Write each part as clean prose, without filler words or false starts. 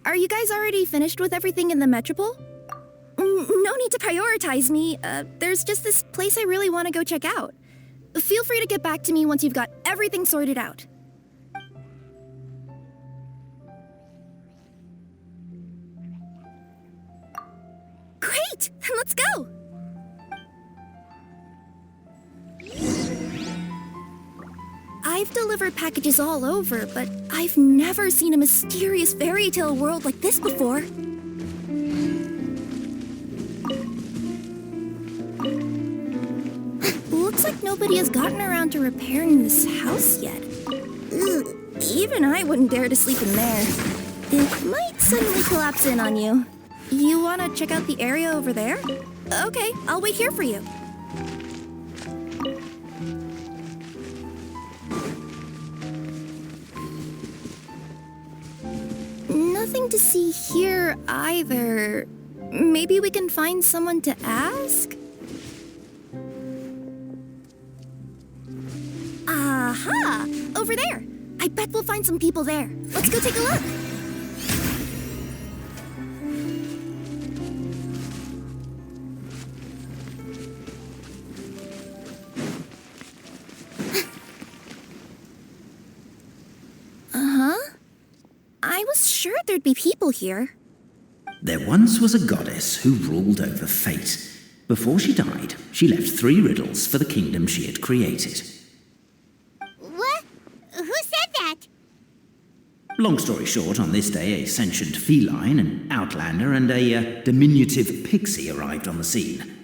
Are you guys already finished with everything in the Metropole? No need to prioritize me. There's just this place I really want to go check out. Feel free to get back to me once you've got everything sorted out. Great! Then let's go! I've delivered packages all over, but I've never seen a mysterious fairy tale world like this before. Looks like nobody has gotten around to repairing this house yet. Ugh, even I wouldn't dare to sleep in there. It might suddenly collapse in on you. You want to check out the area over there? Okay, I'll wait here for you. Nothing to see here either. Maybe we can find someone to ask? Aha! Over there! I bet we'll find some people there. Let's go take a look. I was sure there'd be people here. There once was a goddess who ruled over fate. Before she died, she left 3 riddles for the kingdom she had created. What? Who said that? Long story short, on this day, a sentient feline, an outlander, and a diminutive pixie arrived on the scene.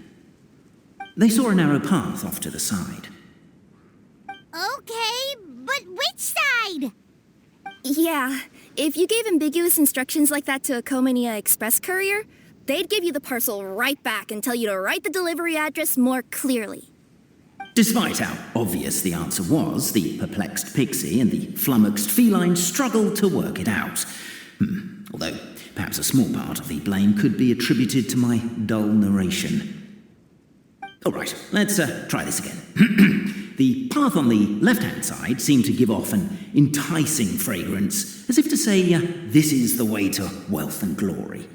They saw a narrow path off to the side. Okay, but which side? Yeah, if you gave ambiguous instructions like that to a Comania Express courier, they'd give you the parcel right back and tell you to write the delivery address more clearly. Despite how obvious the answer was, the perplexed pixie and the flummoxed feline struggled to work it out. Although, perhaps a small part of the blame could be attributed to my dull narration. All right, let's try this again. The path on the left-hand side seemed to give off an enticing fragrance, as if to say, this is the way to wealth and glory.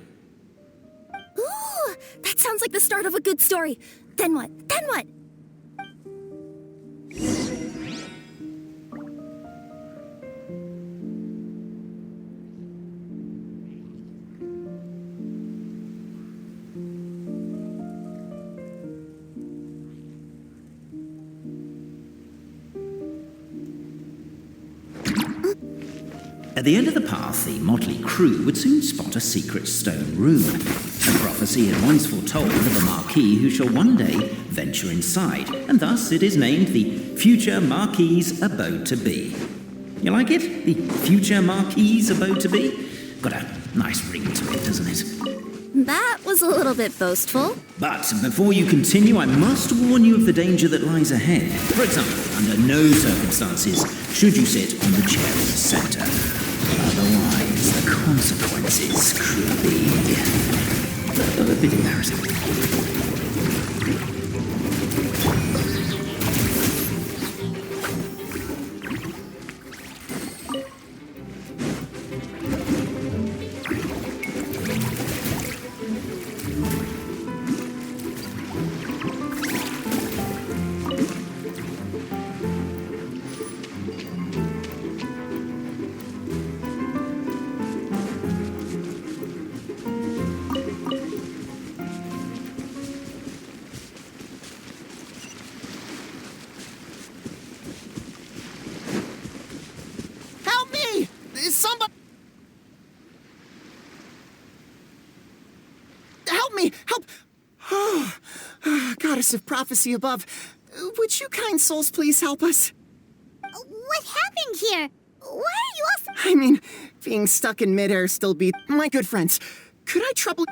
Ooh, that sounds like the start of a good story. Then what? Then what? At the end of the path, the motley crew would soon spot a secret stone room. A prophecy had once foretold of a marquis who shall one day venture inside, and thus it is named the Future Marquis's Abode to Be. You like it? The Future Marquis's Abode to Be? Got a nice ring to it, doesn't it? That was a little bit boastful. But before you continue, I must warn you of the danger that lies ahead. For example, under no circumstances should you sit on the chair in the center. Otherwise, the consequences could be a bit embarrassing. Somebody... Help me! Help! Oh, goddess of prophecy above, would you kind souls please help us? What happened here? Why are you all... I mean, being stuck in midair still beat... My good friends, could I trouble...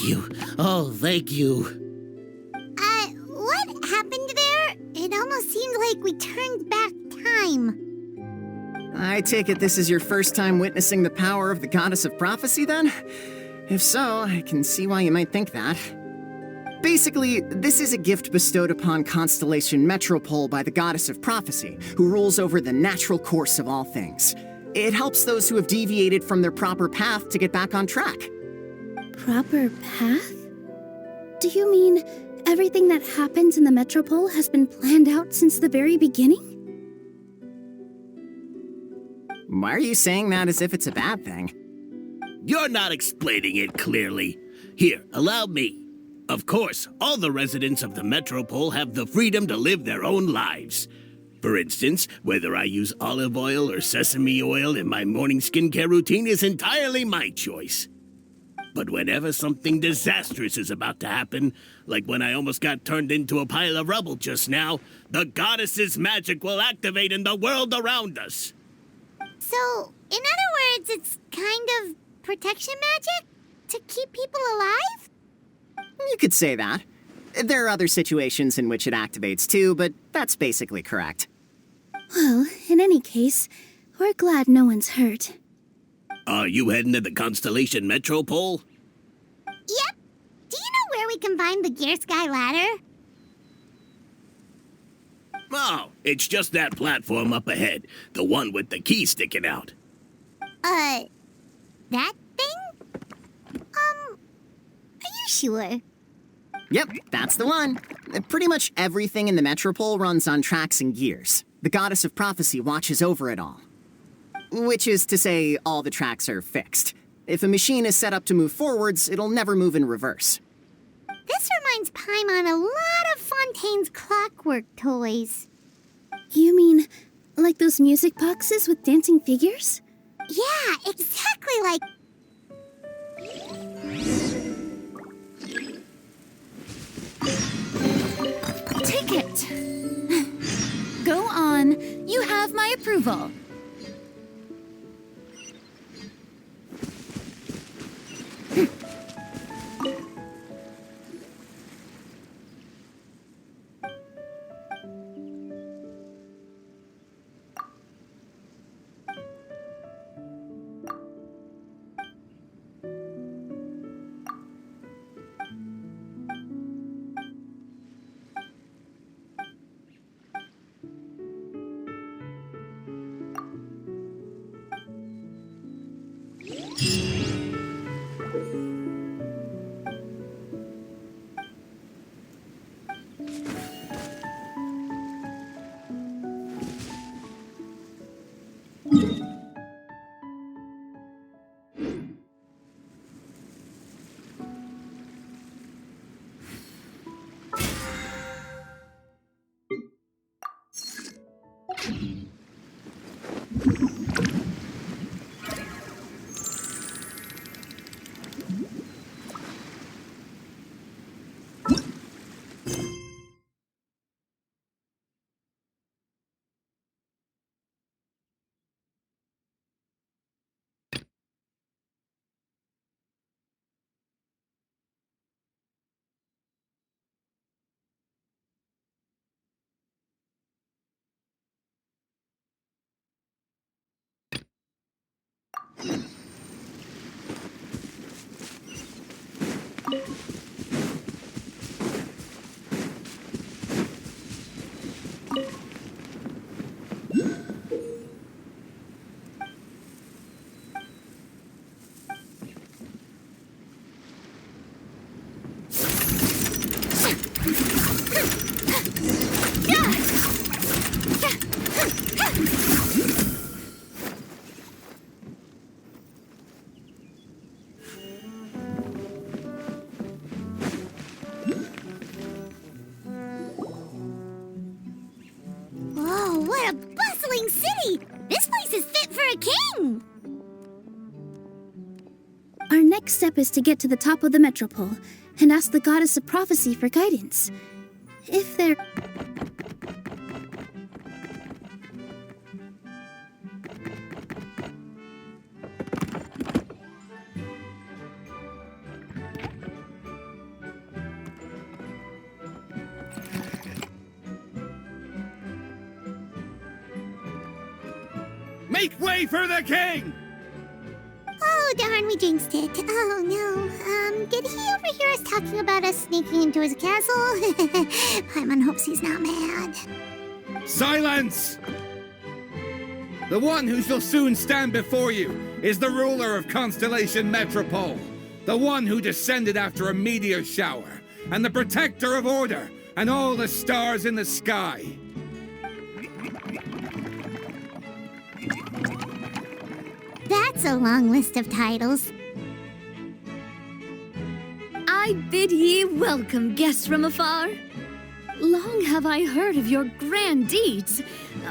you. Oh, thank you. What happened there? It almost seemed like we turned back time. I take it this is your first time witnessing the power of the Goddess of Prophecy, then? If so, I can see why you might think that. Basically, this is a gift bestowed upon Constellation Metropole by the Goddess of Prophecy, who rules over the natural course of all things. It helps those who have deviated from their proper path to get back on track. Proper path? Do you mean everything that happens in the Metropole has been planned out since the very beginning? Why are you saying that as if it's a bad thing? You're not explaining it clearly. Here, allow me. Of course, all the residents of the Metropole have the freedom to live their own lives. For instance, whether I use olive oil or sesame oil in my morning skincare routine is entirely my choice. But whenever something disastrous is about to happen, like when I almost got turned into a pile of rubble just now, the goddess's magic will activate in the world around us. So, in other words, it's kind of protection magic? To keep people alive? You could say that. There are other situations in which it activates too, but that's basically correct. Well, in any case, we're glad no one's hurt. Are you heading to the Constellation Metropole? Yep. Do you know where we can find the Gear Sky Ladder? Oh, it's just that platform up ahead. The one with the key sticking out. That thing? Are you sure? Yep, that's the one. Pretty much everything in the Metropole runs on tracks and gears. The Goddess of Prophecy watches over it all. Which is to say, all the tracks are fixed. If a machine is set up to move forwards, it'll never move in reverse. This reminds Paimon a lot of Fontaine's clockwork toys. You mean, like those music boxes with dancing figures? Yeah, exactly like... Take it. Go on. You have my approval. Whoa, what a bustling city! This place is fit for a king! Our next step is to get to the top of the Metropole and ask the Goddess of Prophecy for guidance. If there... Make way for the king! Oh, darn, we jinxed it. Oh, no. Did he overhear us talking about us sneaking into his castle? Paimon hopes he's not mad. Silence! The one who shall soon stand before you is the ruler of Constellation Metropole, the one who descended after a meteor shower, and the protector of order and all the stars in the sky. That's a long list of titles. I bid ye welcome, guests from afar. Long have I heard of your grand deeds,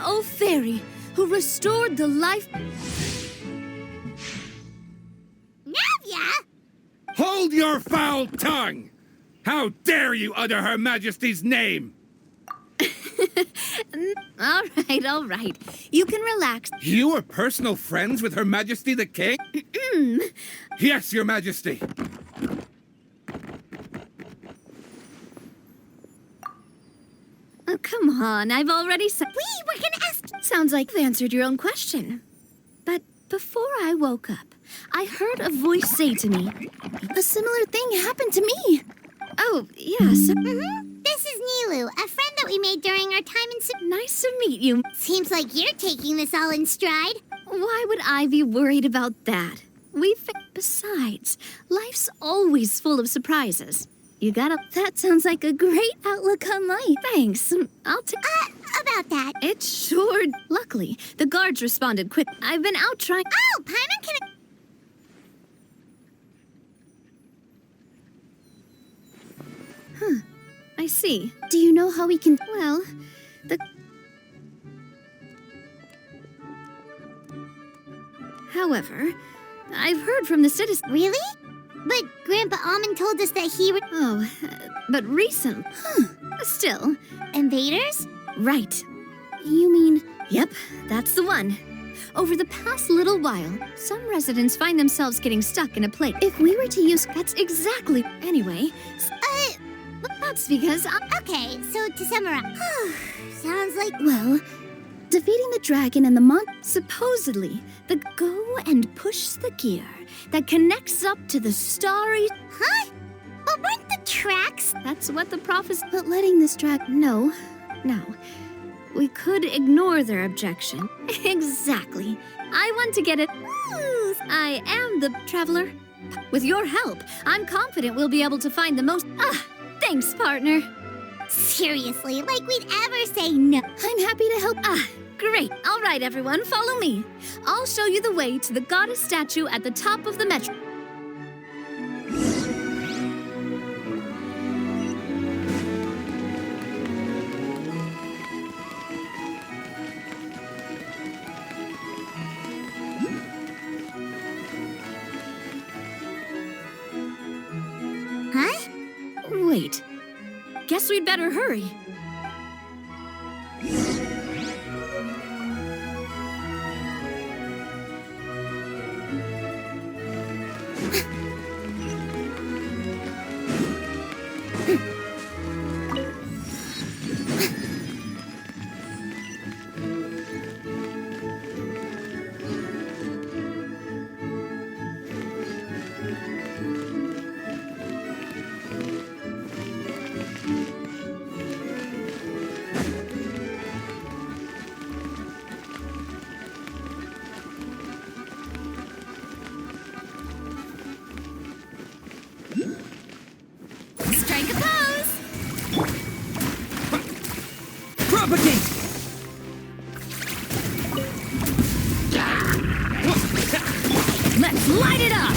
O fairy, who restored the life... Navia! Hold your foul tongue! How dare you utter Her Majesty's name? All right. You can relax. You are personal friends with Her Majesty the King? Yes, Your Majesty. Oh, come on, I've already said... We're gonna ask... Sounds like you've answered your own question. But before I woke up, I heard a voice say to me, a similar thing happened to me. Oh, yes. This is Nilu, a friend that we made during our time in... Nice to meet you. Seems like you're taking this all in stride. Why would I be worried about that? Besides, life's always full of surprises. You gotta... That sounds like a great outlook on life. Thanks. I'll take... About that. It sure... Luckily, the guards responded quick. I've been out trying... Oh, Paimon can... I see. Do you know how we can... Well, However, I've heard from the citizens... Really? But Grandpa Almond told us that he... Oh, but recent... Still... Invaders? Right. You mean... Yep, that's the one. Over the past little while, some residents find themselves getting stuck in a place. If we were to use... That's exactly... Anyway... That's because Okay, so to summarize... Sounds like... Well, defeating the dragon and the supposedly, the go and push the gear that connects up to the starry... Huh? But weren't the tracks... That's what the prophecy... But letting this No. We could ignore their objection. Exactly. I want to get it... I am the traveler. With your help, I'm confident we'll be able to find the most... Thanks, partner. Seriously, like we'd ever say no. I'm happy to help. Great. All right, everyone, follow me. I'll show you the way to the goddess statue at the top of the metro. Huh? Wait. Guess we'd better hurry. Strike a pose! Propagate! Let's light it up!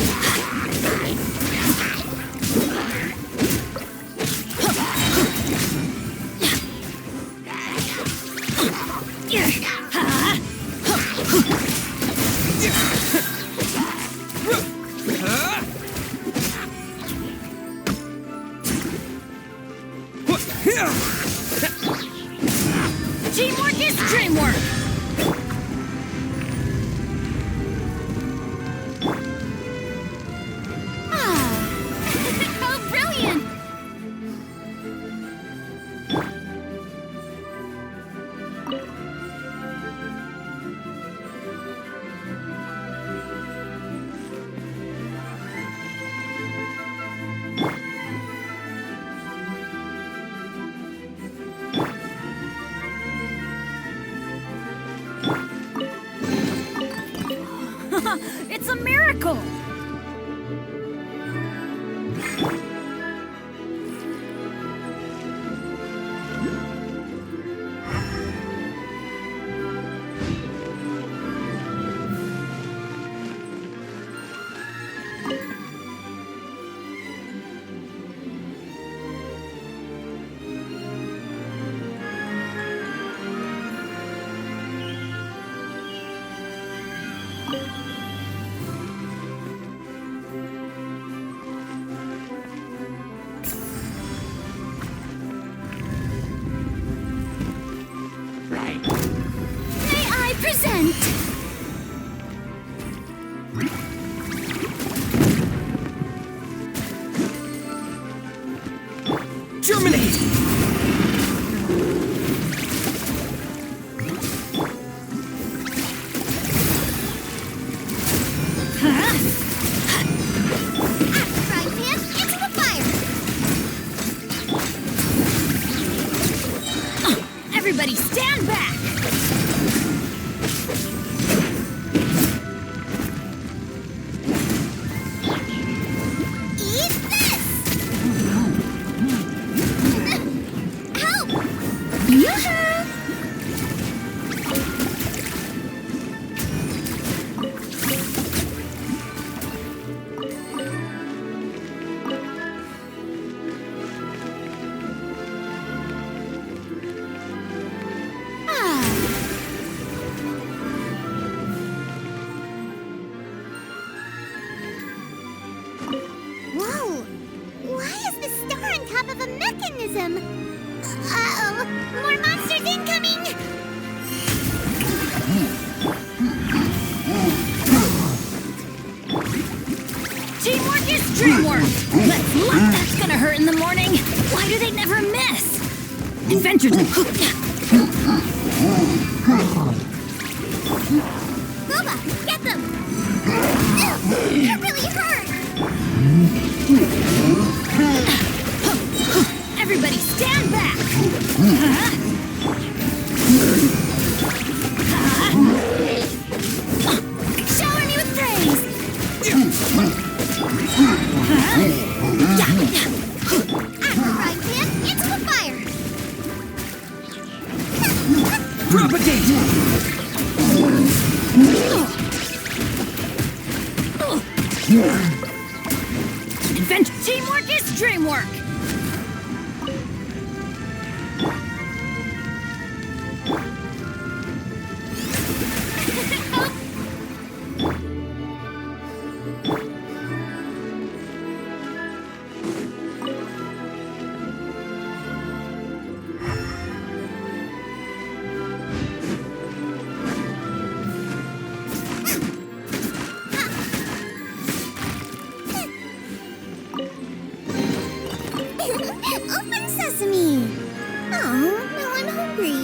Teamwork is dreamwork! How brilliant! It's a miracle! May I present? Germinate! Right, man, into the fire! Everybody stand back! Eat this! Help! Yoo-hoo! Whoa! Why is the star on top of a mechanism? Uh-oh! More monsters incoming! Teamwork is dreamwork! Let's luck that's gonna hurt in the morning! Why do they never miss? Adventures! Boba, get them! That really hurt! Everybody stand back! Shower me with praise! Right, man, into the fire! Propagate! Adventure! Teamwork is dreamwork! Open sesame! Oh, now I'm hungry.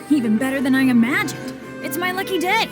Even better than I imagined. It's my lucky day.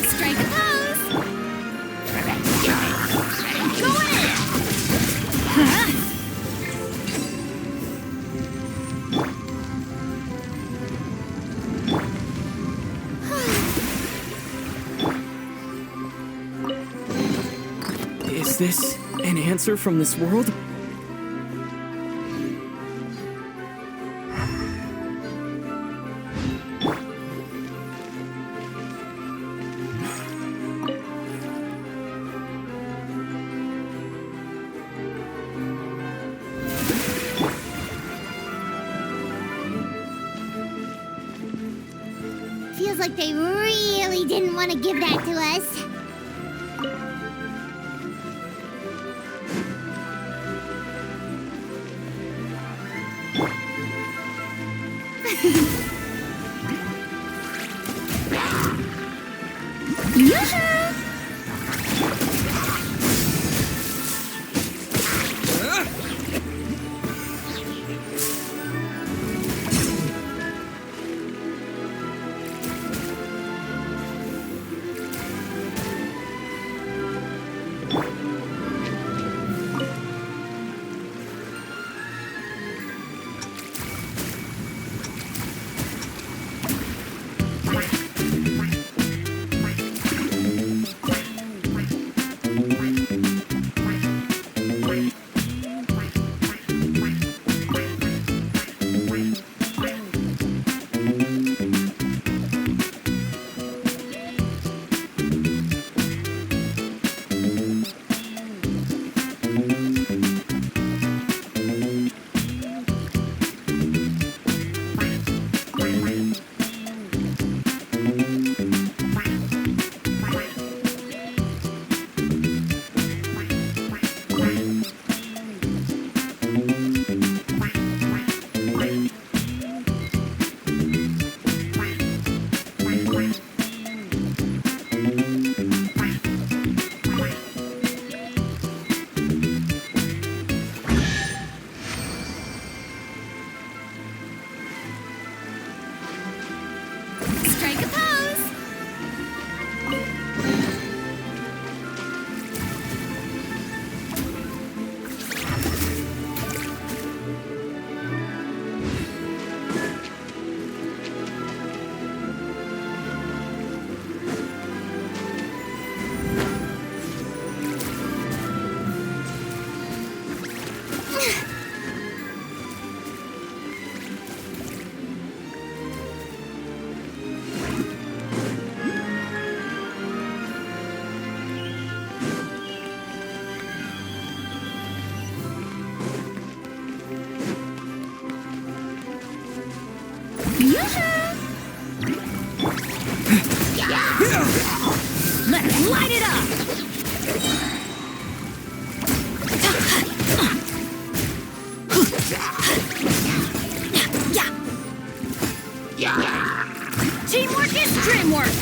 Strike a pose. Going in. this an answer from this world? Feels like they really didn't want to give that to us. Strike a pose! Let's light it up! Teamwork is dreamwork!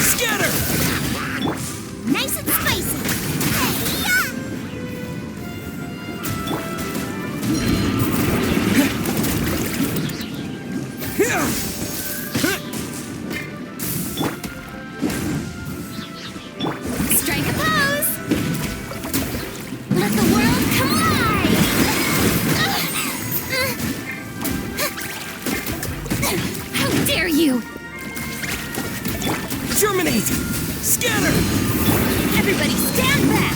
Scatter! Nice and spicy. Strike a pose! Let the world collide! How dare you! Germinate! Scatter! Everybody stand back!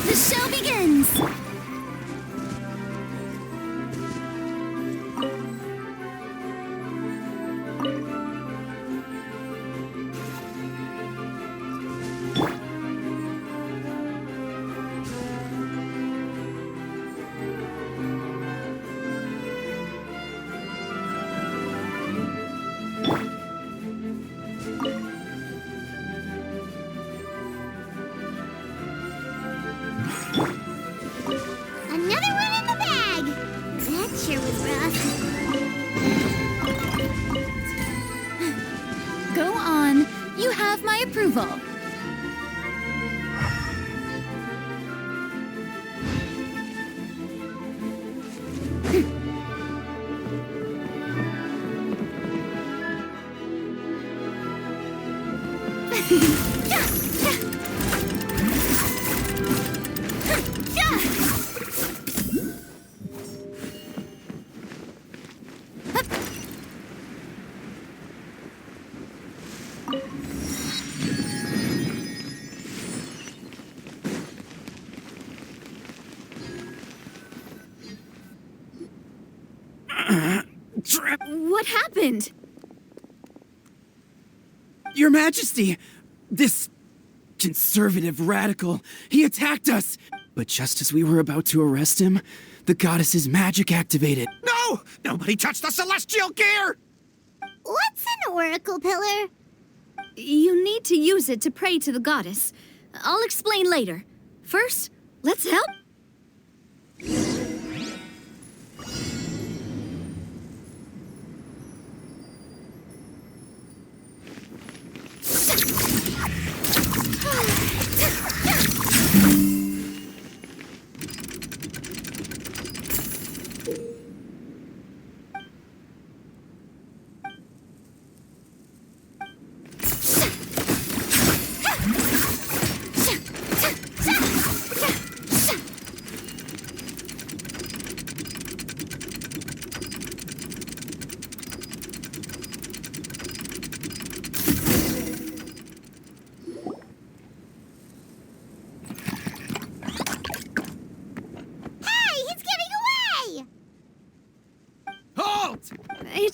The show begins! my approval. What happened? Your Majesty! This conservative radical, he attacked us! But just as we were about to arrest him, the goddess's magic activated. No! Nobody touched the celestial gear! What's an oracle pillar? You need to use it to pray to the goddess. I'll explain later. First, let's help.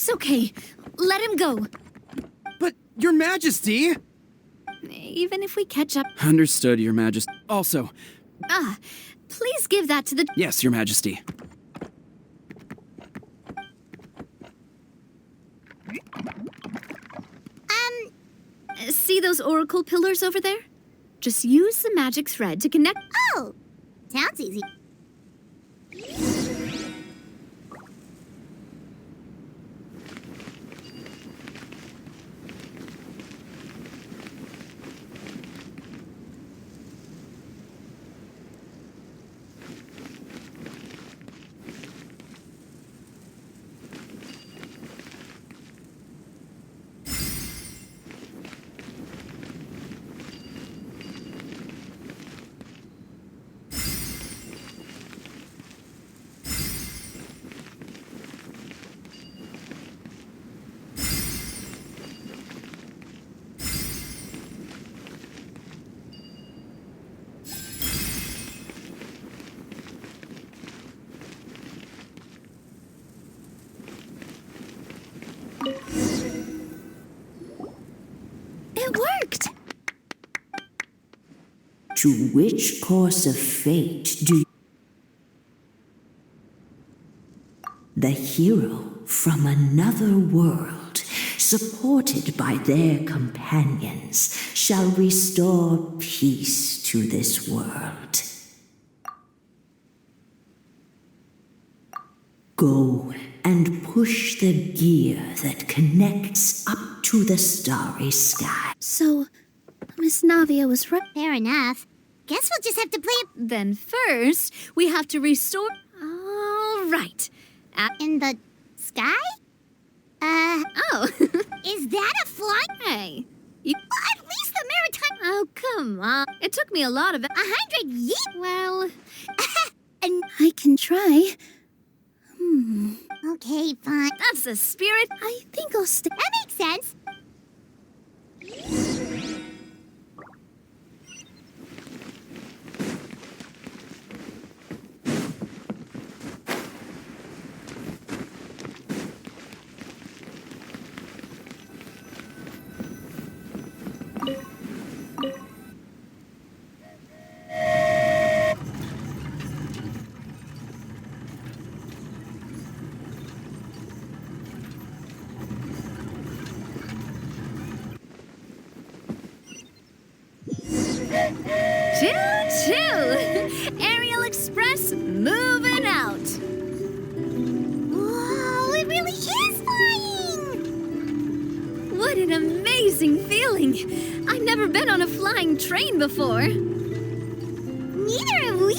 It's okay. Let him go. But, Your Majesty! Even if we catch up... Understood, Your Majesty. Also... please give that to the... Yes, Your Majesty. See those oracle pillars over there? Just use the magic thread to connect... Oh! Sounds easy. It worked! To which course of fate do you... The hero from another world, supported by their companions, shall restore peace to this world. Go and push the gear that connects up to the starry sky. So, Miss Navia was right. Fair enough. Guess we'll just have to play Then first, we have to restore... All right. in the sky? Oh. Is that a flying? Hey. Well, at least the maritime... Oh, come on. It took me a lot of... 100 years? Well... And I can try. okay, fine. That's the spirit. I think I'll stay... That makes sense. an amazing feeling! I've never been on a flying train before. Neither have we.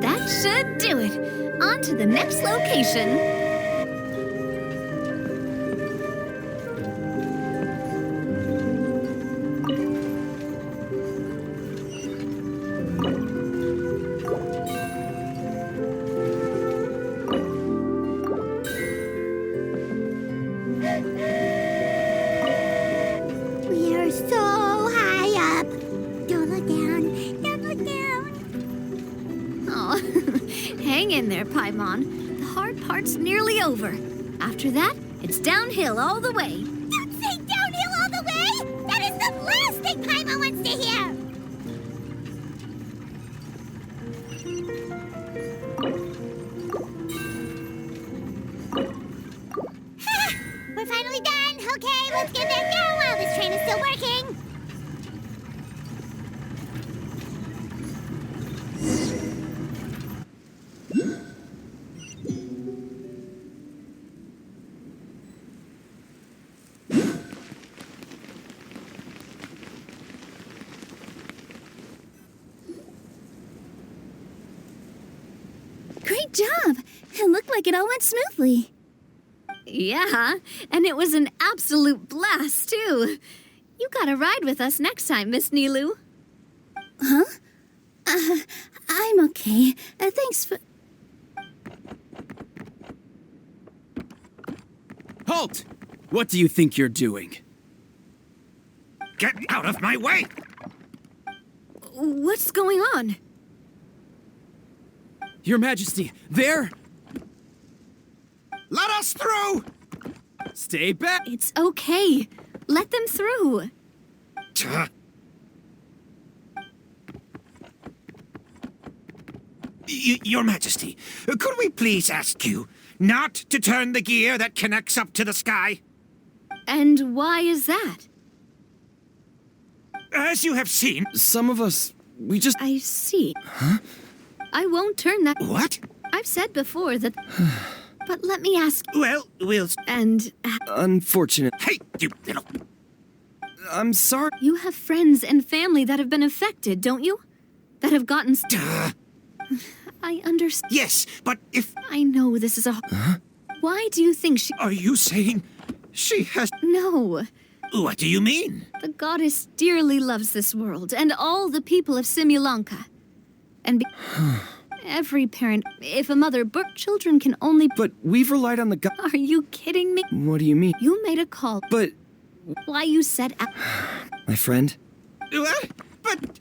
That should do it. On to the next location. We are so high up. Don't look down. Don't look down. Oh, hang in there, Paimon. The hard part's nearly over. After that, it's downhill all the way. Don't say downhill all the way. That is the last thing Paimon wants to hear. We're finally done. Okay, let's get back down while this train is still working. Great job! It looked like it all went smoothly. Yeah, and it was an absolute blast, too. You gotta ride with us next time, Miss Nilu. Huh? I'm okay. Thanks for... Halt! What do you think you're doing? Get out of my way! What's going on? Your Majesty, there! Let us through! Stay back! It's okay. Let them through. Tuh. Your Majesty, could we please ask you not to turn the gear that connects up to the sky? And why is that? As you have seen... Some of us, we just... I see. Huh? I won't turn that... What? I've said before that... But let me ask... Well, we'll... And... Unfortunate. Hey, you little... I'm sorry. You have friends and family that have been affected, don't you? That have gotten... Duh. I understand. Yes, but if... I know this is a... Huh? Why do you think she... Are you saying she has... No. What do you mean? The goddess dearly loves this world and all the people of Simulanka. And every parent, if a mother, children can only... But we've relied on the Are you kidding me? What do you mean? You made a call. But... Why you said... My friend? What? But...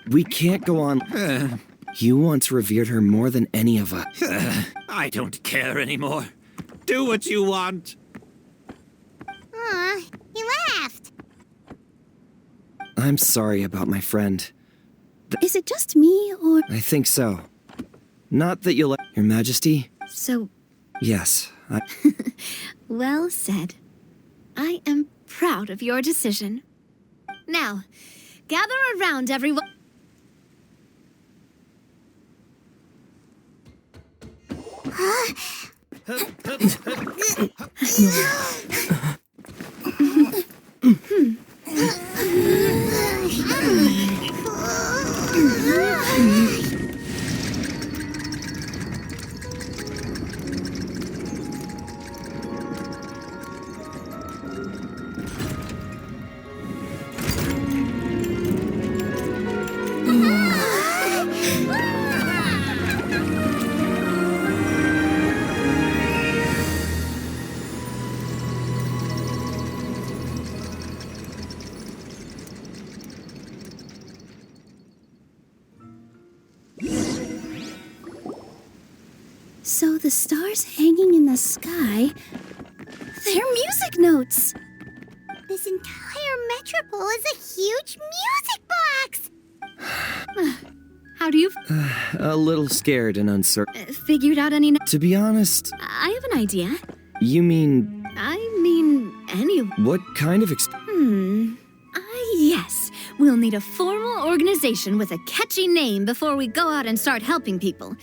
We can't go on... You once revered her more than any of us. I don't care anymore. Do what you want. Aw, he laughed. I'm sorry about my friend. Is it just me, or... I think so. Not that you'll... Your Majesty? So... Yes, Well said. I am proud of your decision. Now, gather around, everyone. So the stars hanging in the sky, they're music notes. This entire metropole is a huge music box. How do you... a little scared and uncertain. Figured out any... To be honest... I have an idea. You mean... I mean, any... What kind of Yes. We'll need a formal organization with a catchy name before we go out and start helping people.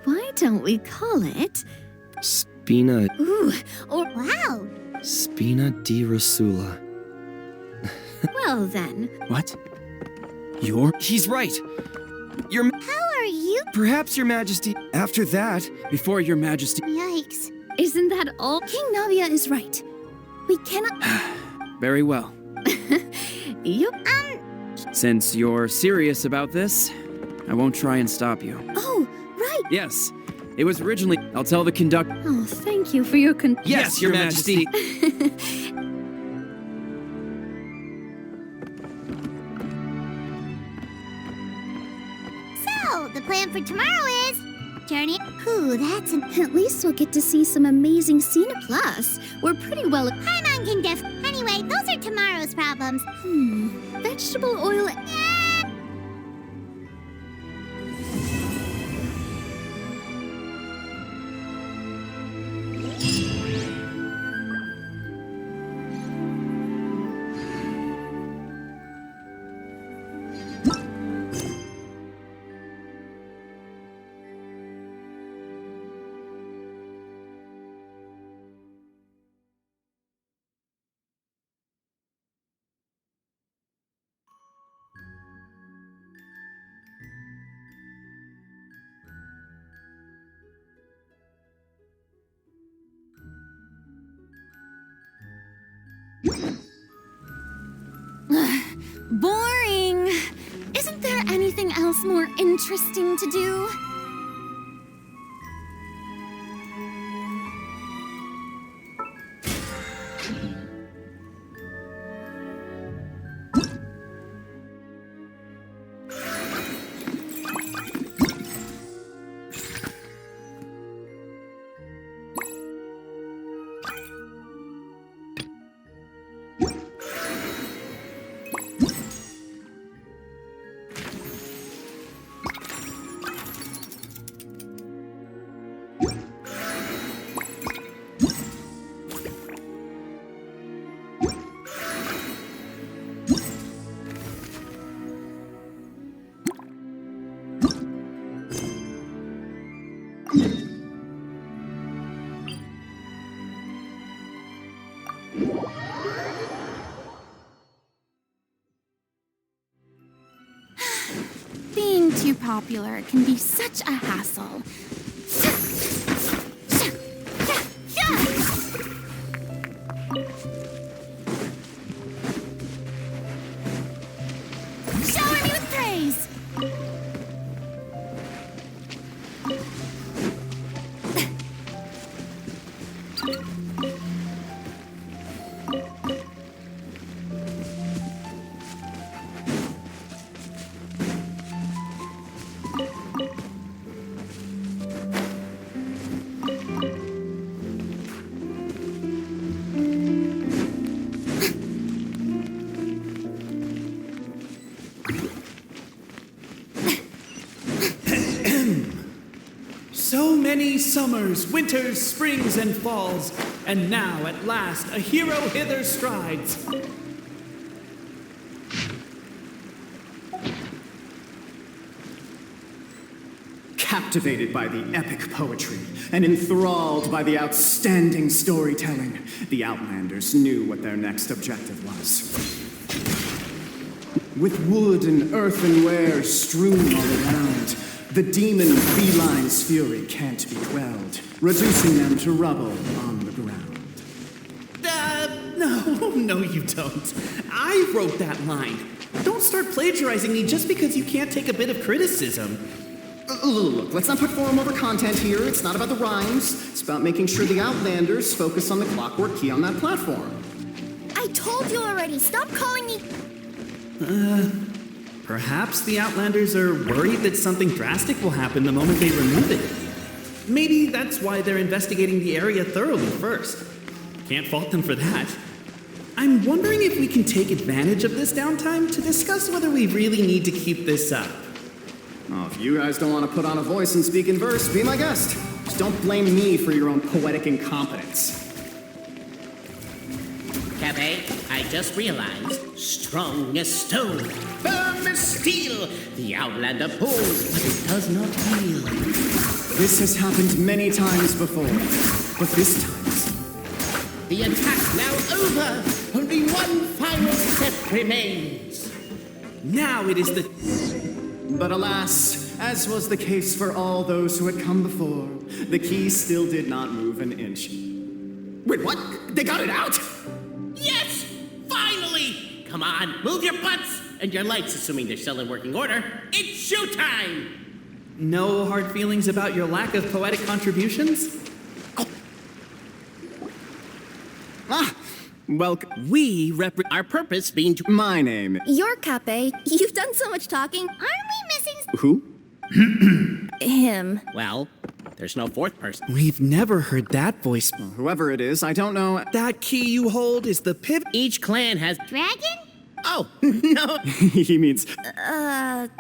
Why don't we call it... Spina... Ooh, or... Wow. Spina di Rasula. Well then. What? He's right. How are you? Perhaps, Your Majesty. After that, before Your Majesty... Yikes. Isn't that all? King Navia is right. We cannot... Very well. Yup. Since you're serious about this, I won't try and stop you. Oh, right. Yes, it was originally... I'll tell the conductor... Oh, thank you for your Yes, Your Majesty. So, the plan for tomorrow is... Journey... Ooh, that's an... At least we'll get to see some amazing scene. Plus, we're pretty well... Paimon can Anyway, those are tomorrow's problems. Vegetable oil... Boring. Isn't there anything else more interesting to do? Being too popular can be such a hassle. Shower me with praise! So many summers, winters, springs, and falls, and now at last a hero hither strides. Captivated by the epic poetry and enthralled by the outstanding storytelling, the Outlanders knew what their next objective was. With wood and earthenware strewn all around, the demon feline's fury can't be quelled, reducing them to rubble on the ground. No, you don't. I wrote that line. Don't start plagiarizing me just because you can't take a bit of criticism. Look, let's not put form over content here. It's not about the rhymes. It's about making sure the Outlanders focus on the clockwork key on that platform. I told you already. Stop calling me... Perhaps the Outlanders are worried that something drastic will happen the moment they remove it. Maybe that's why they're investigating the area thoroughly first. Can't fault them for that. I'm wondering if we can take advantage of this downtime to discuss whether we really need to keep this up. Well, if you guys don't want to put on a voice and speak in verse, be my guest. Just don't blame me for your own poetic incompetence. Cafe, I just realized. Strong as stone, firm as steel. The Outlander pulls, but it does not heal. This has happened many times before, but this time... The attack now over. Only one final step remains. Now it is the... But alas, as was the case for all those who had come before, the key still did not move an inch. Wait, what? They got it out? Yes! Finally! Come on, move your butts! And your lights, assuming they're still in working order. It's showtime! No hard feelings about your lack of poetic contributions? Welcome. We our purpose being to... My name... You're Cape. You've done so much talking. Aren't we missing... Who? Him. Well, there's no fourth person. We've never heard that voice. Whoever it is, I don't know. That key you hold is the pivot. Each clan has... Dragon? Oh, no. He means...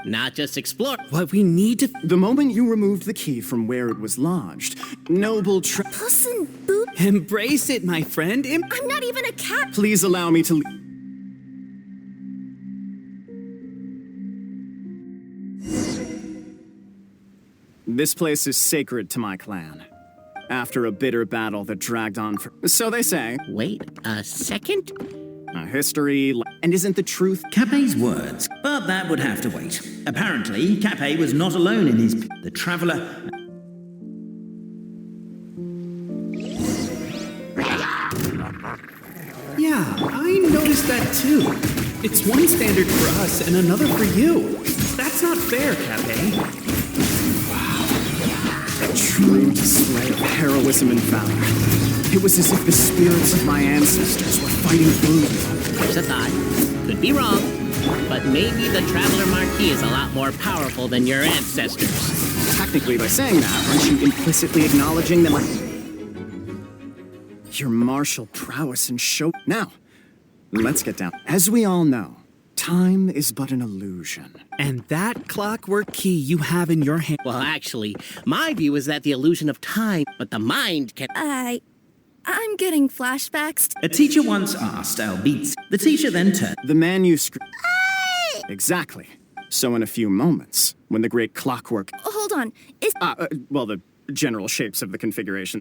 Not just explore. What we need to... The moment you removed the key from where it was lodged, noble Puss in Boot. Embrace it, my friend. I'm not even a cat. Please allow me to... This place is sacred to my clan. After a bitter battle that dragged on for... So they say. Wait a second? A history... And isn't the truth... Cape's words, but that would have to wait. Apparently, Cape was not alone in his... The traveler... Yeah, I noticed that too. It's one standard for us and another for you. That's not fair, Cape. A true display of heroism and valor. It was as if the spirits of my ancestors were fighting through. There's a thought. Could be wrong, but maybe the Traveler Marquis is a lot more powerful than your ancestors. Technically, by saying that, aren't you implicitly acknowledging that your martial prowess and show... Now, let's get down. As we all know, time is but an illusion. And that clockwork key you have in your hand... Well, actually, my view is that the illusion of time, but the mind can... I'm getting flashbacks. A teacher once asked Albitz. The teacher then turned... The manuscript... Exactly. So in a few moments, when the great clockwork... Hold on. Is... well, the general shapes of the configuration...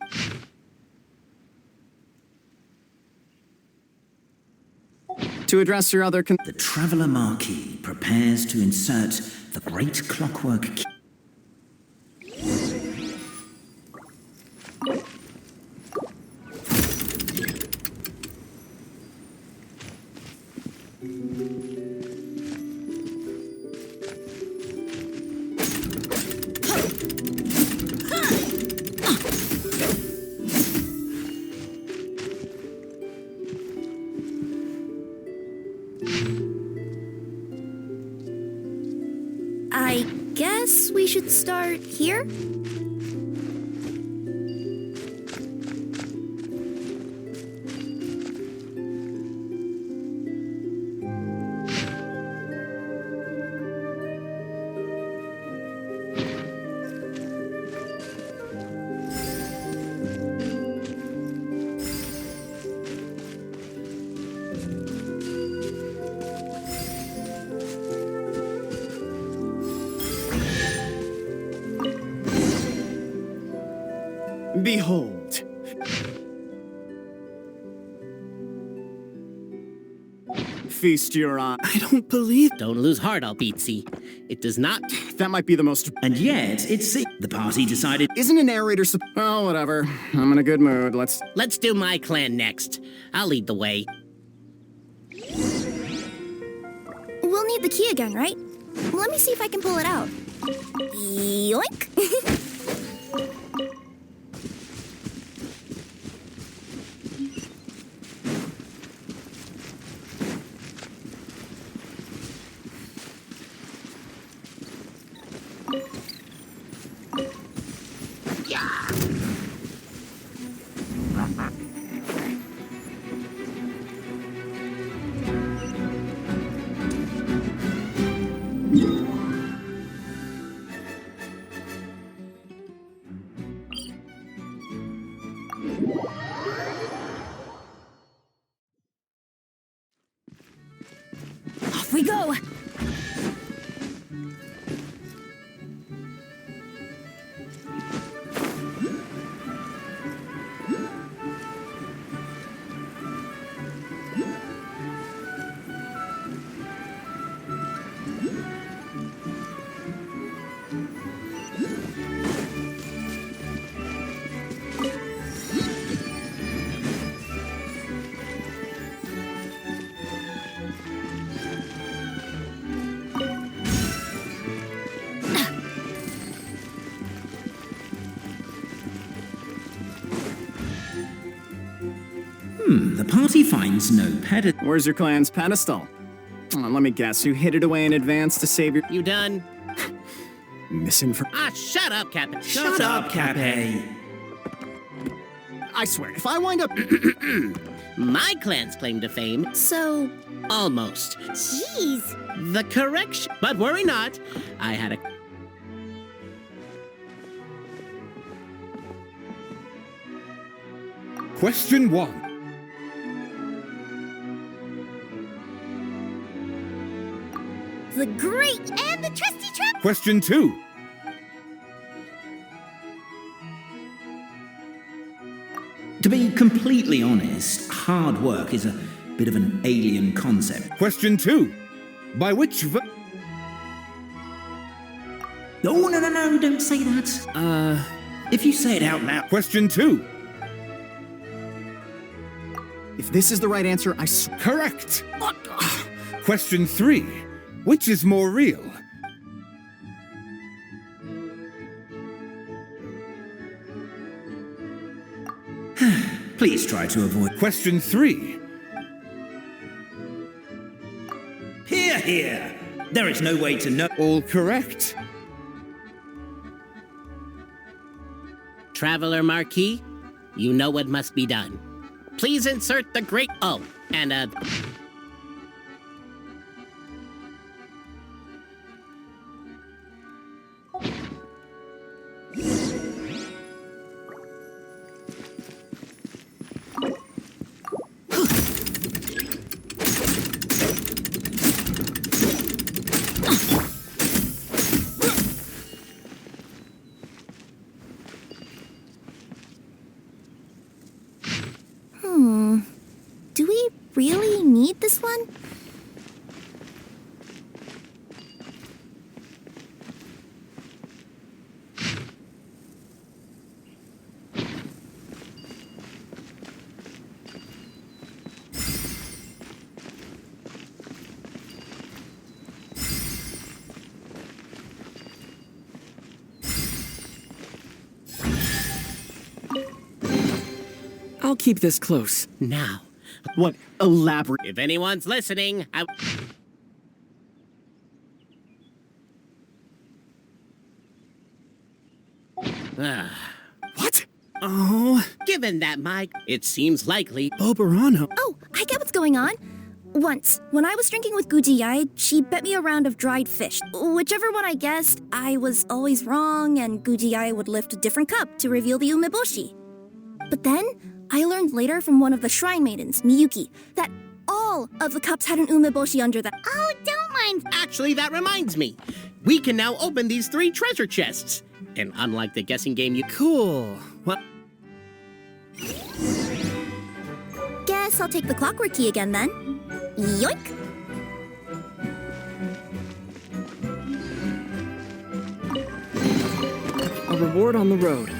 To address your other... The Traveler Marquis prepares to insert the great clockwork key. I guess we should start here? Behold. Feast your eye. I don't believe... Don't lose heart, Albitzi. It does not... That might be the most... And yet, the party decided... Isn't a narrator Oh, whatever. I'm in a good mood. Let's do my clan next. I'll lead the way. We'll need the key again, right? Let me see if I can pull it out. Yoink! go! The party finds no pedestal. Where's your clan's pedestal? Let me guess, you hid it away in advance to save your... You done? Misinformation. Ah, shut up, Captain. Shut up, Cape. I swear, if I wind up... My clan's claim to fame. So, Almost. Jeez. The correction. But worry not. I had a... Question 1. The great and the trusty trap. Question 2. To be completely honest, hard work is a bit of an alien concept. Question 2. By which Oh, no, don't say that. If you say it out loud. Question 2. If this is the right answer, I Correct. Question 3. Which is more real? Please try to avoid. Question 3. Here. There is no way to know. All correct. Traveler Marquis, you know what must be done. Please insert the great... Oh, and do we really need this one? I'll keep this close. now, What elaborate... if anyone's listening, What? Oh, Given that, Mike, it seems likely... Oberano. Oh, I get what's going on. Once, when I was drinking with Gujiyai, she bet me a round of dried fish. Whichever one I guessed, I was always wrong, and Gujiyai would lift a different cup to reveal the umeboshi. But then, I learned later from one of the shrine maidens, Miyuki, that all of the cups had an umeboshi under them. Oh, don't mind. Actually, that reminds me. We can now open these 3 treasure chests. And unlike the guessing game you... Cool. What? Guess I'll take the clockwork key again then. Yoink! A reward on the road.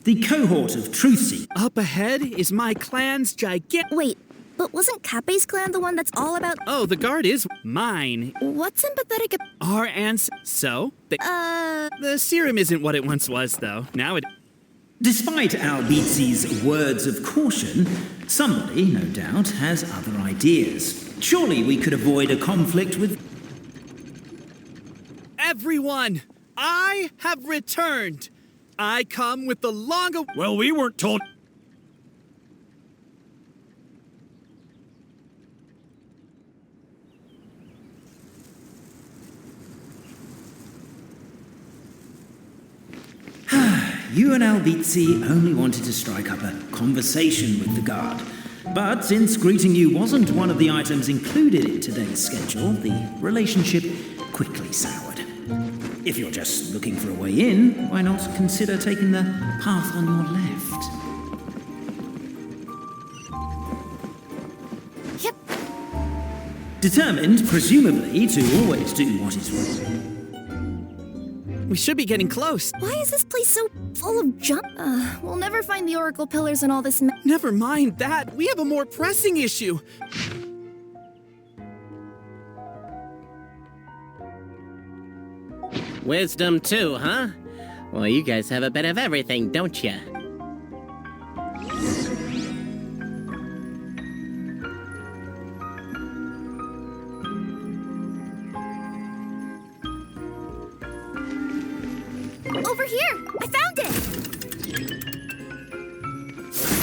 The cohort of truth seekers. Up ahead is my clan's gigantic. Wait, but wasn't Kappei's clan the one that's all about... Oh, the guard is mine. What's sympathetic ab- Our So? The serum isn't what it once was, though. Now it... Despite Albizi's words of caution, somebody, no doubt, has other ideas. Surely we could avoid a conflict with... Everyone! I have returned! I come with the long... Well, we weren't told... You and Albizi only wanted to strike up a conversation with the guard. But since greeting you wasn't one of the items included in today's schedule, the relationship quickly soured. If you're just looking for a way in, why not consider taking the path on your left? Yep. Determined, presumably, to always do what is right. We should be getting close. Why is this place so full of junk? We'll never find the Oracle Pillars and all this Never mind that. We have a more pressing issue. Wisdom too, huh? Well, you guys have a bit of everything, don't ya? Over here! I found it!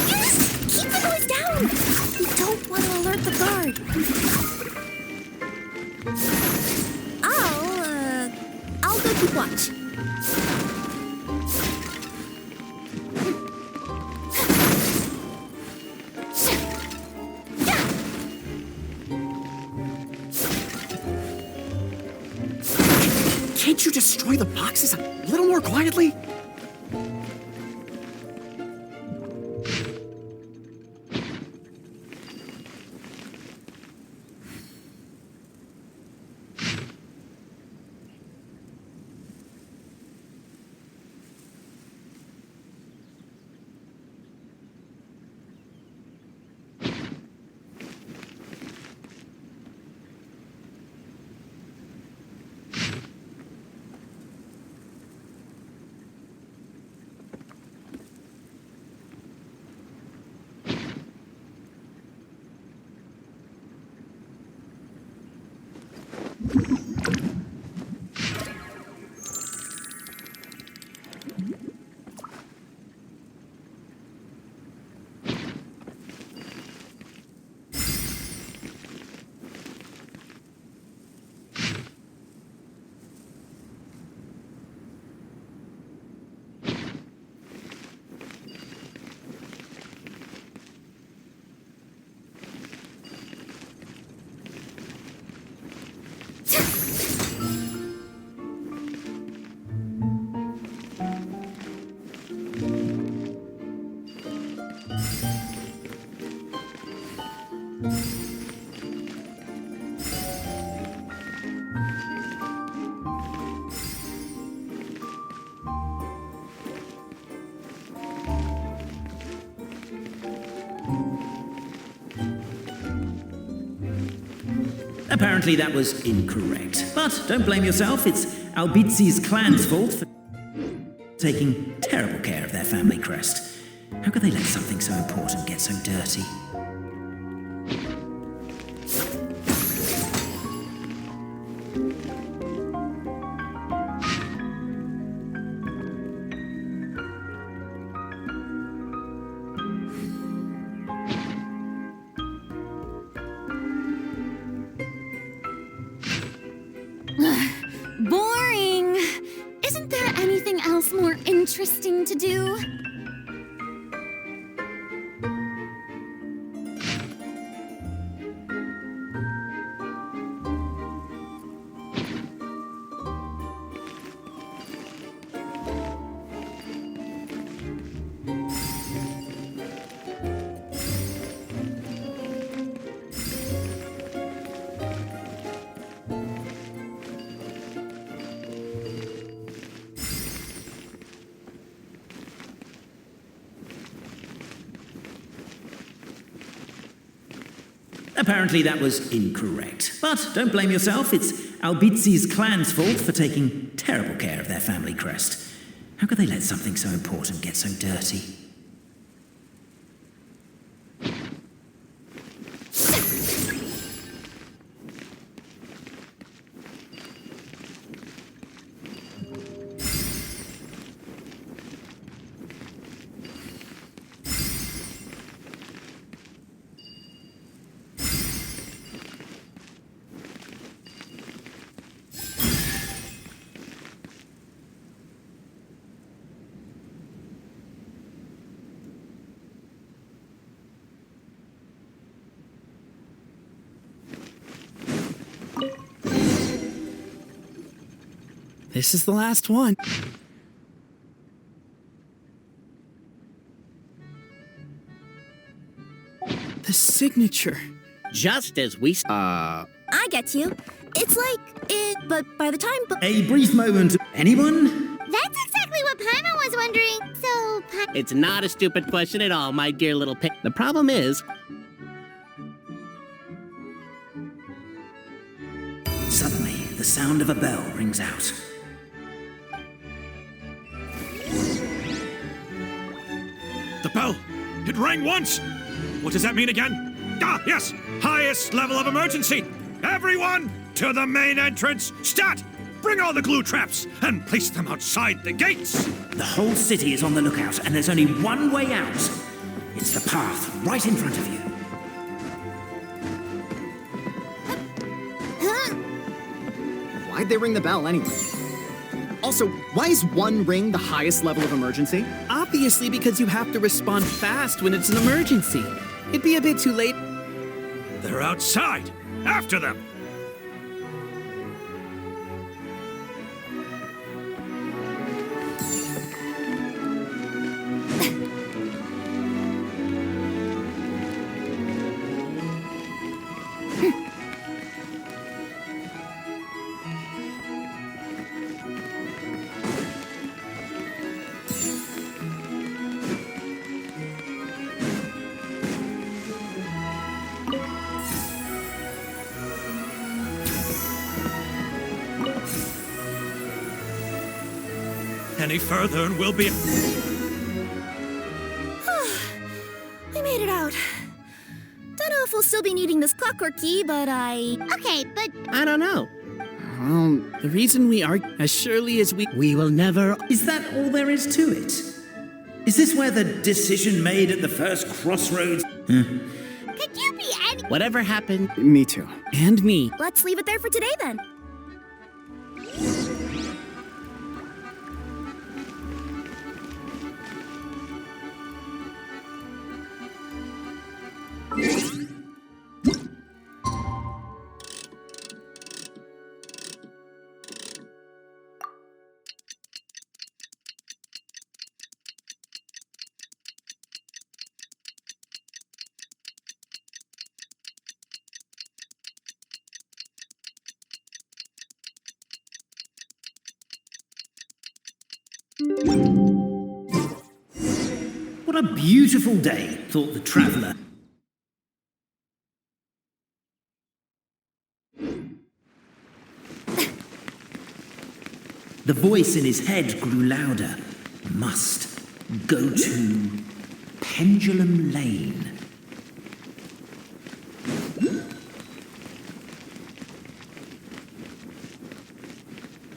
Yes! Keep the noise down! We don't want to alert the guard. I'll go keep watch. Can't you destroy the boxes a little more quietly? Apparently that was incorrect. But don't blame yourself, it's Albizi's clan's fault for taking terrible care of their family crest. How could they let something so important get so dirty? Boring! Isn't there anything else more interesting to do? Apparently that was incorrect. But don't blame yourself, it's Albizi's clan's fault for taking terrible care of their family crest. How could they let something so important get so dirty? This is the last one. The signature. Just as we... I get you. It's like it, but by the time... A brief moment. Anyone? That's exactly what Paimon was wondering. So, It's not a stupid question at all, my dear little pig. The problem is... Suddenly, the sound of a bell rings out. The bell! It rang once! What does that mean again? Ah, yes! Highest level of emergency! Everyone, to the main entrance! Stat! Bring all the glue traps and place them outside the gates! The whole city is on the lookout, and there's only one way out. It's the path right in front of you. Why'd they ring the bell anyway? Also, why is one ring the highest level of emergency? Obviously because you have to respond fast when it's an emergency. It'd be a bit too late. They're outside! After them! Any further and we'll be... We made it out. Don't know if we'll still be needing this clockwork key, but okay, but... I don't know. The reason we are as surely as we will never... Is that all there is to it? Is this where the decision made at the first crossroads... Could you be any... Whatever happened... Me too. And me. let's leave it there for today then. What a beautiful day, thought the traveller. The voice in his head grew louder. Must go to Pendulum Lane.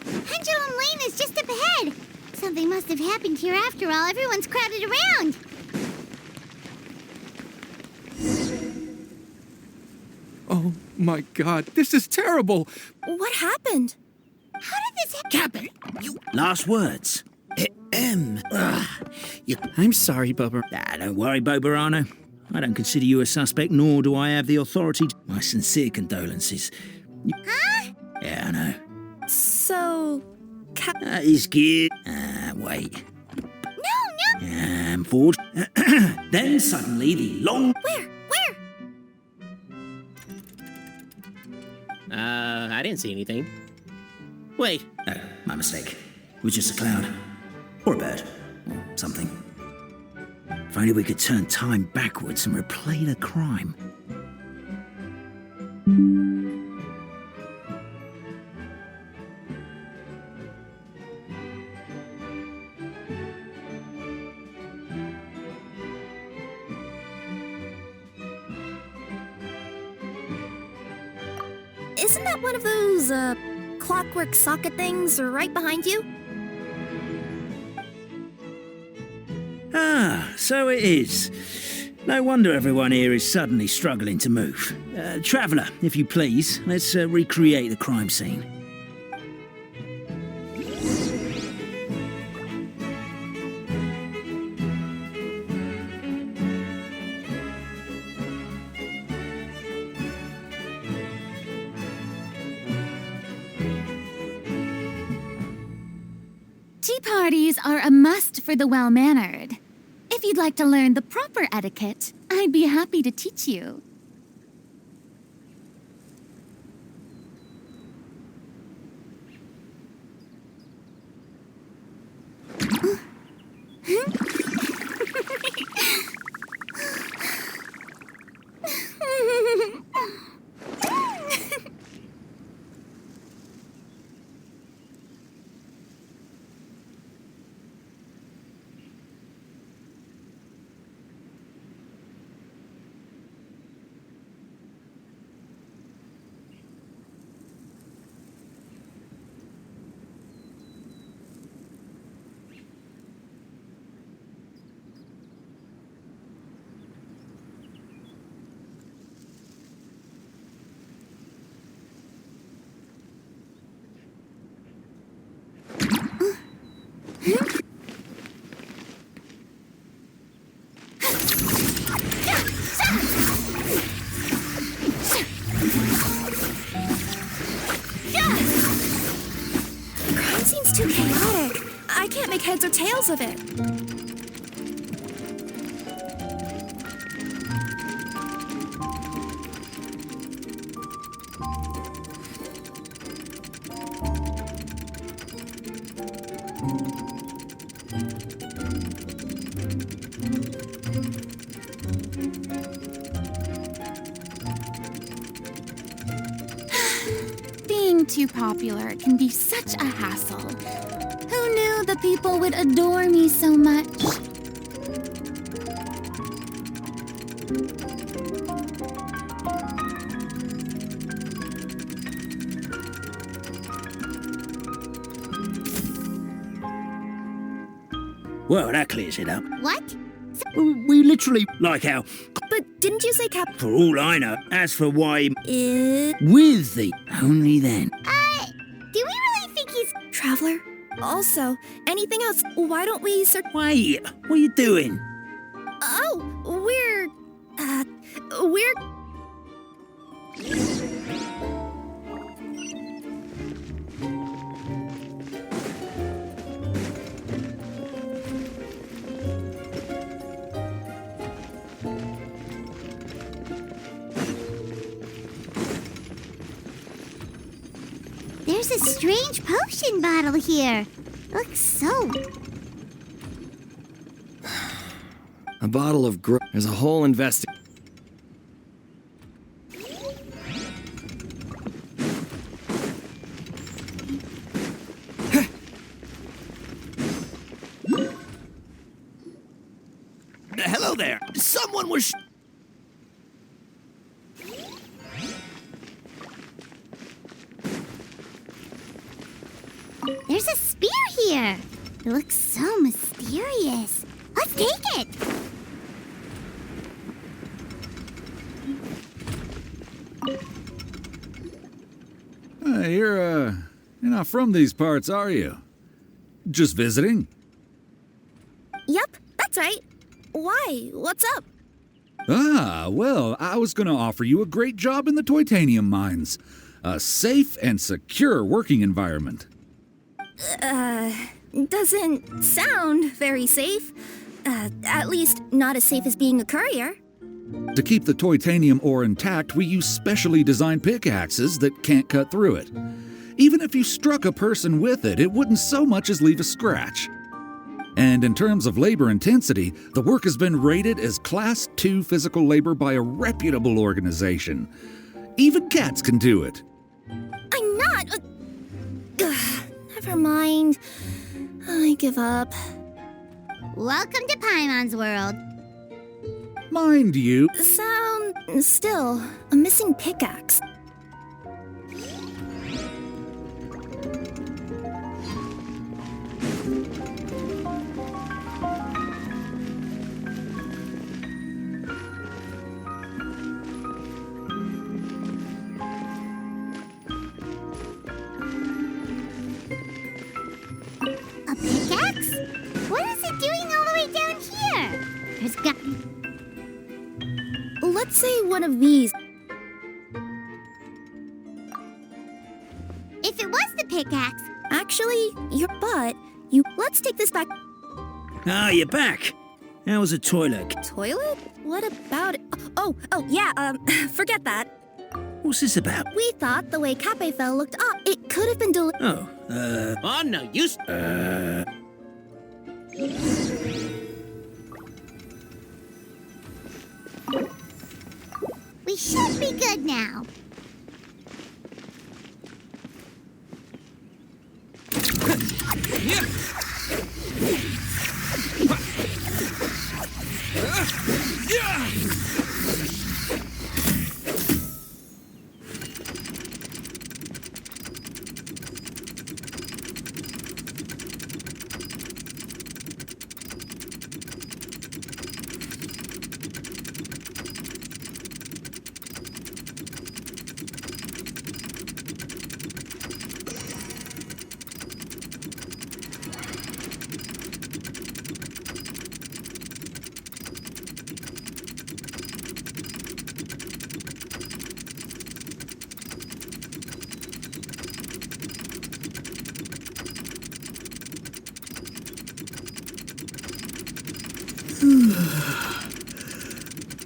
Pendulum Lane is just up ahead. Something must have happened here after all. Everyone's crowded around. Oh my god, this is terrible! What happened? How did this happen? Last words. I'm sorry, Bubba. Don't worry, Boberano. I don't consider you a suspect, nor do I have the authority. My sincere condolences. Huh? Yeah, I know. So... He's good. Wait. No. Forward. Then suddenly the long... Where? I didn't see anything. Wait. No, my mistake. It was just a cloud. Or a bird. Or something. If only we could turn time backwards and replay the crime. Isn't that one of those, clockwork socket things right behind you? Ah, so it is. No wonder everyone here is suddenly struggling to move. Traveller, if you please, let's recreate the crime scene. Tea parties are a must for the well-mannered. If you'd like to learn the proper etiquette, I'd be happy to teach you. Crime scene's too chaotic. I can't make heads or tails of it. Being too popular can be such a hassle. Who knew the people would adore me so much? Well, that clears it up. What? We literally like how, But didn't you say Cap... for all I know, as for why It... with the only then. Do we really think he's... Traveler? Also, anything else? Why don't we search... Wait, what are you doing? Oh, we're... There's a strange potion bottle here. Looks so... A bottle of There's a whole Hello there. Someone was... There's a spear here. It looks so mysterious. Let's take it. You're not from these parts, are you? Just visiting? Yep, that's right. Why? What's up? Ah, well, I was gonna offer you a great job in the Titanium mines. A safe and secure working environment. Doesn't sound very safe. At least not as safe as being a courier. To keep the Titanium ore intact, we use specially designed pickaxes that can't cut through it. Even if you struck a person with it, it wouldn't so much as leave a scratch. And in terms of labor intensity, the work has been rated as Class 2 physical labor by a reputable organization. Even cats can do it. I'm not... never mind. I give up. Welcome to Paimon's world. Mind you... Still, a missing pickaxe. What is it doing all the way down here? There's got... Let's say one of these. If it was the pickaxe... Actually, your butt. You. Let's take this back. Ah, you're back. How was the toilet? Toilet? What about it? Oh, yeah, forget that. What's this about? We thought the way Cape fell looked up. It could have been Oh, no, you... We should be good now.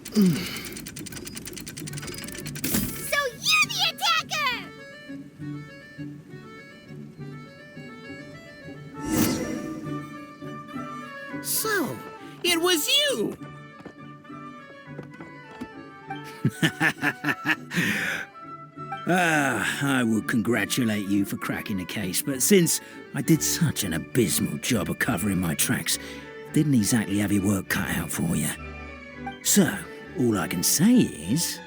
So you're the attacker! So, it was you! I would congratulate you for cracking the case, but since I did such an abysmal job of covering my tracks, didn't exactly have your work cut out for you. So, all I can say is...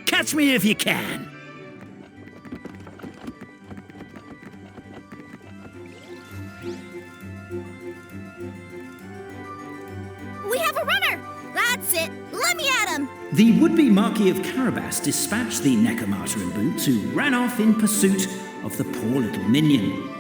Catch me if you can! We have a runner! That's it! Let me at him! The would-be Marquis of Carabas dispatched the Necromata in boots, who ran off in pursuit of the poor little minion.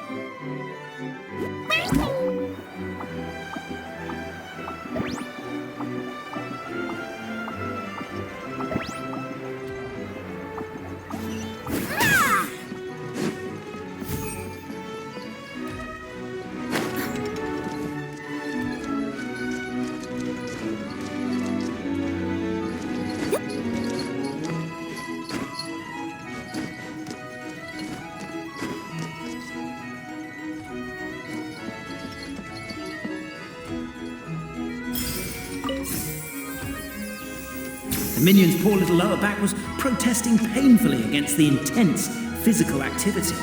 The minion's poor little lower back was protesting painfully against the intense physical activity.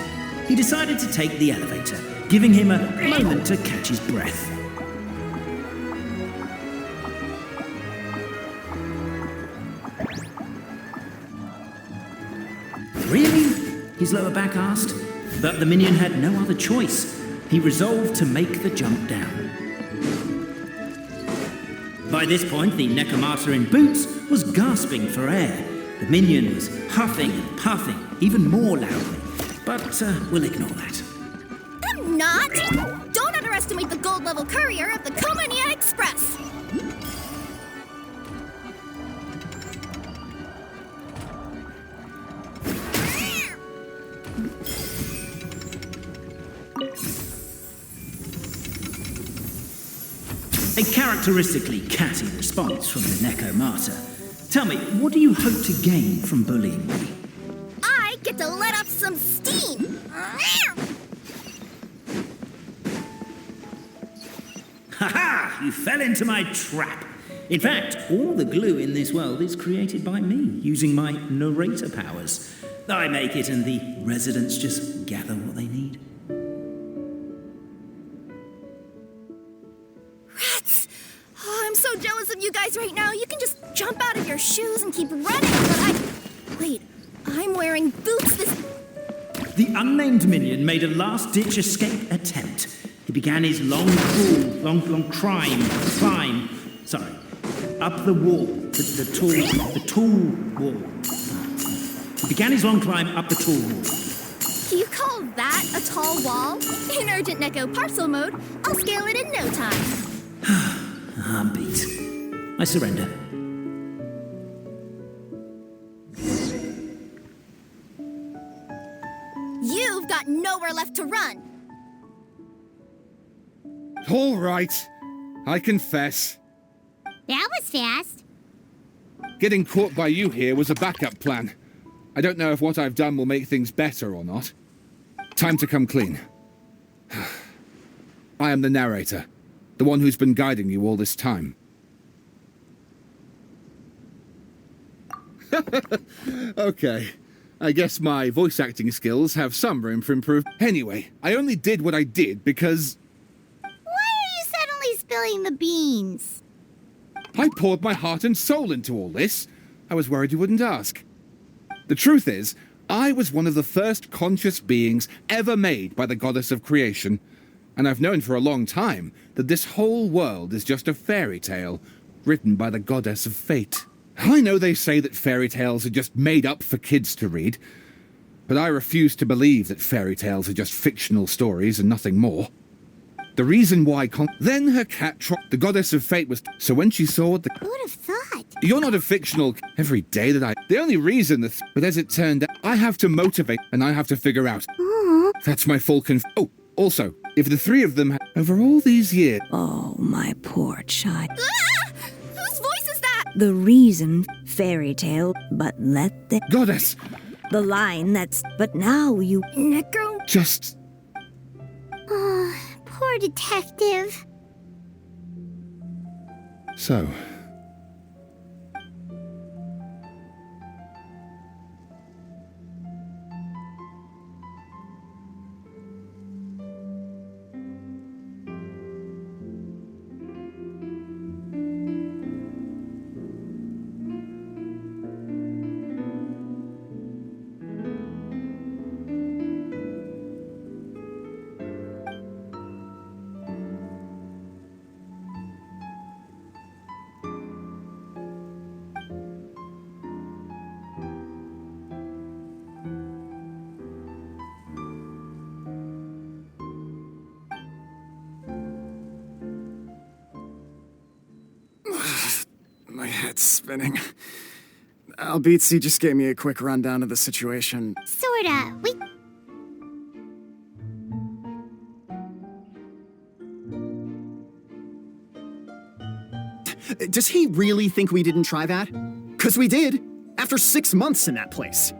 He decided to take the elevator, giving him a moment to catch his breath. Really? His lower back asked. But the minion had no other choice. He resolved to make the jump down. By this point, the Necromata in boots was gasping for air. The minion was huffing and puffing, even more loudly. But we'll ignore that. I'm not! Don't underestimate the gold-level courier of the Komania Express! A characteristically catty response from the Necromata. Tell me, what do you hope to gain from bullying me? I get to let off some steam! Ha-ha! You fell into my trap. In fact, all the glue in this world is created by me, using my narrator powers. I make it and the residents just gather what they need. Rats! Oh, I'm so jealous of you guys right now. You can just jump out of your shoes and keep running, but Wait, I'm wearing boots this... The unnamed minion made a last-ditch escape attempt. He began his long climb up the wall, the tall wall. He began his long climb up the tall wall. You call that a tall wall? In urgent Neko parcel mode, I'll scale it in no time. Beat. I surrender. You've got nowhere left to run. All right. I confess. That was fast. Getting caught by you here was a backup plan. I don't know if what I've done will make things better or not. Time to come clean. I am the narrator, the one who's been guiding you all this time. Okay. I guess my voice acting skills have some room for improvement. Anyway, I only did what I did because... Why are you suddenly spilling the beans? I poured my heart and soul into all this. I was worried you wouldn't ask. The truth is, I was one of the first conscious beings ever made by the goddess of creation, and I've known for a long time that this whole world is just a fairy tale written by the goddess of fate. I know they say that fairy tales are just made up for kids to read, but I refuse to believe that fairy tales are just fictional stories and nothing more. The reason why then her cat the goddess of fate was... So when she saw the... Who would have thought? You're not a fictional... Every day that The only reason that... But as it turned out, I have to motivate and I have to figure out... That's my full Oh, also, if the three of them... Over all these years... Oh, my poor child. Ah! Whose voice is that? The reason, fairy tale, but let the... Goddess! The line that's... But now you... Neko? Just... Oh, poor detective. So... My head's spinning. Albizzi just gave me a quick rundown of the situation. Sorta. Does he really think we didn't try that? 'Cause we did, after 6 months in that place.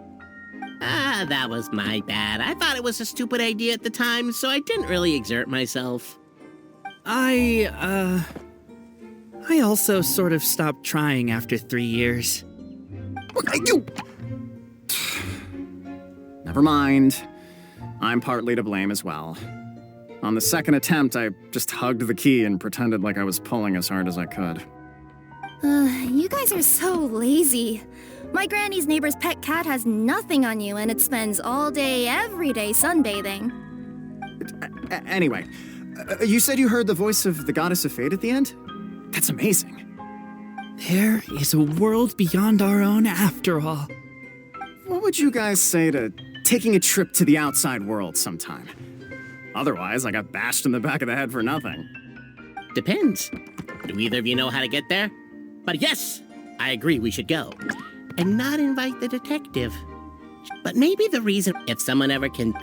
That was my bad. I thought it was a stupid idea at the time, so I didn't really exert myself. I also sort of stopped trying after 3 years. You... Never mind. I'm partly to blame as well. On the second attempt, I just hugged the key and pretended like I was pulling as hard as I could. You guys are so lazy. My granny's neighbor's pet cat has nothing on you, and it spends all day, every day sunbathing. Anyway, you said you heard the voice of the goddess of fate at the end? That's amazing. There is a world beyond our own after all. What would you guys say to taking a trip to the outside world sometime? Otherwise, I got bashed in the back of the head for nothing. Depends. Do either of you know how to get there? But yes, I agree we should go. And not invite the detective. But maybe the reason, if someone ever can...